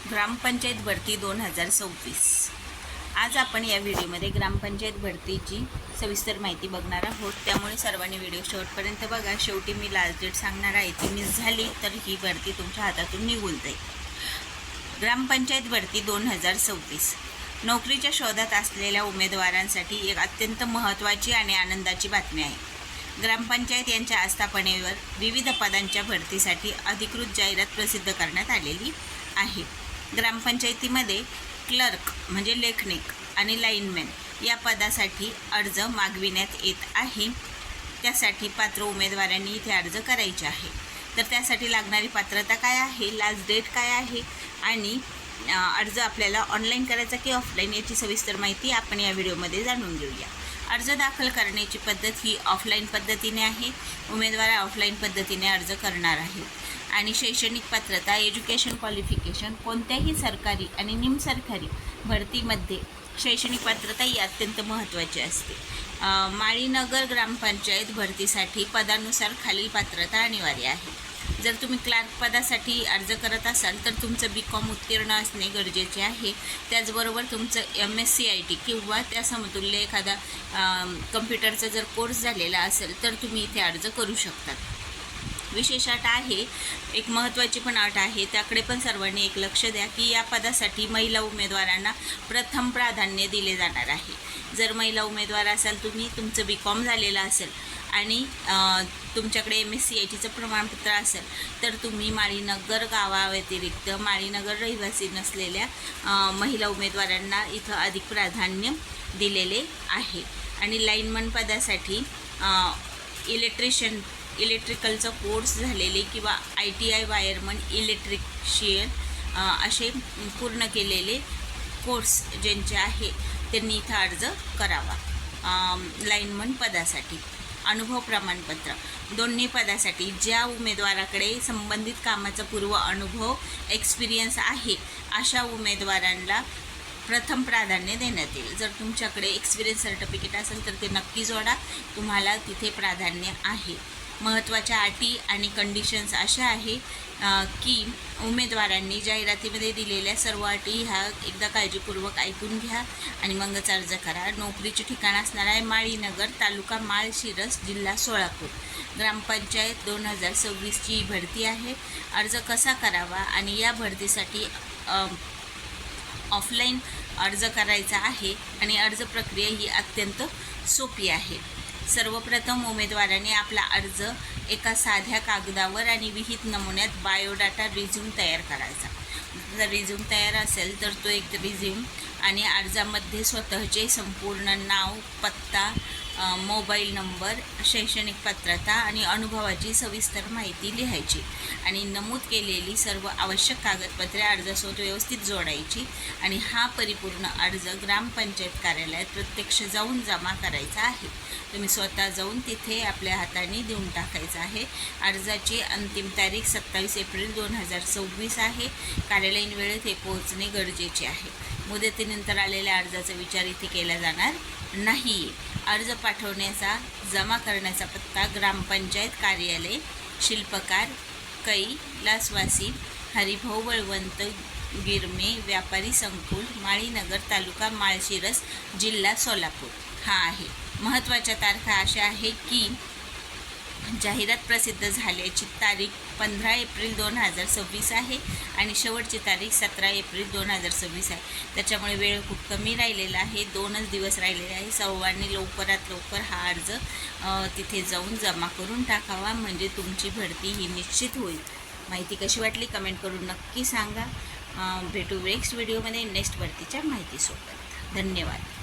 ग्रामपंचायत भरती 2026। आज आपण या व्हिडिओमध्ये ग्रामपंचायत भरतीची सविस्तर माहिती बघणार आहोत। त्यामुळे सर्वांनी व्हिडिओ शेवटपर्यंत बघा। शेवटी मी लास्ट डेट सांगणार आहे, ती मिस झाली तर ही भरती तुमच्या हातातून निघून जाईल। ग्रामपंचायत भरती 2026 नोकरीच्या शोधात असलेल्या उमेदवारांसाठी एक अत्यंत महत्त्वाची आणि आनंदाची बातमी आहे। ग्रामपंचायत यांच्या आस्थापनेवर विविध पदांच्या भरतीसाठी अधिकृत जाहिरात प्रसिद्ध करण्यात आलेली आहे। ग्रामपंचायतीमध्ये क्लर्क म्हणजे लेखनिक आणि लाईनमॅन या पदासाठी अर्ज मागविण्यात येत आहे। त्यासाठी पात्र उमेदवारांनी इथे अर्ज करायचे आहे। तर त्यासाठी लागणारी पात्रता काय आहे, लास्ट डेट काय आहे आणि अर्ज आपल्याला ऑनलाईन करायचा की ऑफलाईन याची सविस्तर माहिती आपण या व्हिडिओमध्ये जाणून घेऊया। अर्ज दाखल करण्याची पद्धत ही ऑफलाईन पद्धतीने आहे। उमेदवार ऑफलाईन पद्धतीने अर्ज करणार आहे आणि शैक्षणिक पात्रता एज्युकेशन क्वालिफिकेशन कोणत्याही सरकारी आणि निमसरकारी भरतीमध्ये शैक्षणिक पात्रता ही अत्यंत महत्त्वाची असते। माळीनगर ग्रामपंचायत भरतीसाठी पदानुसार खालील पात्रता अनिवार्य आहे। जर तुम्ही क्लार्क पदासाठी अर्ज करत असाल तर तुमचं BCom उत्तीर्ण असणे गरजेचे आहे। त्याचबरोबर तुमचं MSc IT किंवा त्या समतुल्य एखादा कम्प्युटरचा जर कोर्स झालेला असेल तर तुम्ही इथे अर्ज करू शकतात। विशेष अट आहे, एक महत्त्वाची पण अट आहे, त्याकडे पण सर्वांनी एक लक्ष द्या की या पदासाठी महिला उमेदवारांना प्रथम प्राधान्य दिले जाणार आहे। जर महिला उमेदवार असाल, तुम्ही तुमचं BCom झालेलं असेल आणि तुमच्याकडे MSc ITचं प्रमाणपत्र असेल तर तुम्ही माळीनगर गावाव्यतिरिक्त माळीनगर रहिवासी नसलेल्या महिला उमेदवारांना इथं अधिक प्राधान्य दिलेले आहे। आणि लाईनमन पदासाठी इलेक्ट्रिकलचा कोर्स झालेले किंवा ITI वायरमन इलेक्ट्रिशियन असे पूर्ण केलेले कोर्स ज्यांचे आहे त्यांनी इथं अर्ज करावा। लाईनमन पदासाठी अनुभव प्रमाणपत्र दोन्ही पदासाठी ज्या उमेदवाराकडे संबंधित कामाचा पूर्व अनुभव एक्सपिरियन्स आहे अशा उमेदवारांना प्रथम प्राधान्य देण्यात येईल। जर तुमच्याकडे एक्सपिरियन्स सर्टिफिकेट असेल तर ते नक्की जोडा, तुम्हाला तिथे प्राधान्य आहे। महत्त्वाच्या अटी आणि कंडिशन्स अशा आहे की उमेदवारांनी जाहिरातीमध्ये दिलेल्या सर्व अटी ह्या एकदा काळजीपूर्वक ऐकून घ्या आणि मगच अर्ज करा। नोकरीचे ठिकाण असणार आहे माळीनगर, तालुका माळशिरस, जिल्हा सोलापूर। ग्रामपंचायत 2026ची भरती आहे। अर्ज कसा करावा आणि या भरतीसाठी ऑफलाईन अर्ज करायचा आहे आणि अर्ज प्रक्रिया ही अत्यंत सोपी आहे। सर्वप्रथम उमेदवाराने आपला अर्ज एका साध्या कागदावर आणि विहित नमुन्यात बायोडाटा रिझ्यूम तयार करायचा। जर रिझ्यूम तयार असेल तर तो एक रिझ्यूम आणि अर्जामध्ये स्वतःचे संपूर्ण नाव, पत्ता, मोबाईल नंबर, शैक्षणिक पात्रता आणि अनुभवाची सविस्तर माहिती लिहायची आणि नमूद केलेली सर्व आवश्यक कागदपत्रे अर्जासोबत व्यवस्थित जोडायची आणि हा परिपूर्ण अर्ज ग्रामपंचायत कार्यालयात प्रत्यक्ष जाऊन जमा करायचा आहे। तुम्ही स्वतः जाऊन तिथे आपल्या हाताने देऊन टाकायचं आहे। अर्जाची अंतिम तारीख 27 एप्रिल 2026 आहे। कार्यालयीन वेळेत हे पोहोचणे गरजेचे आहे। मुदतीनंतर आलेल्या अर्जाचा विचार इथे केला जाणार नाही। अर्ज पाठवण्याचा जमा करण्याचा पत्ता ग्रामपंचायत कार्यालय, शिल्पकार कैलासवासी हरिभाऊ बळवंत गिरमे, व्यापारी संकुल, माळीनगर, तालुका माळशिरस, जिल्हा सोलापूर हा आहे। महत्त्वाच्या तारखा अशा आहे की जाहिरात प्रसिद्ध झाल्याची तारीख 15 एप्रिल 2026 आहे आणि शेवटची तारीख 17 एप्रिल 2026 आहे। त्याच्यामुळे वेळ खूप कमी राहिलेला आहे, 2च दिवस राहिलेले आहे। सर्वांनी लवकरात लवकर हा अर्ज तिथे जाऊन जमा करून टाकावा, म्हणजे तुमची भरती ही निश्चित होईल। माहिती कशी वाटली कमेंट करून नक्की सांगा। भेटू नेक्स्ट व्हिडिओमध्ये नेक्स्ट भरतीच्या माहितीसोबत। धन्यवाद।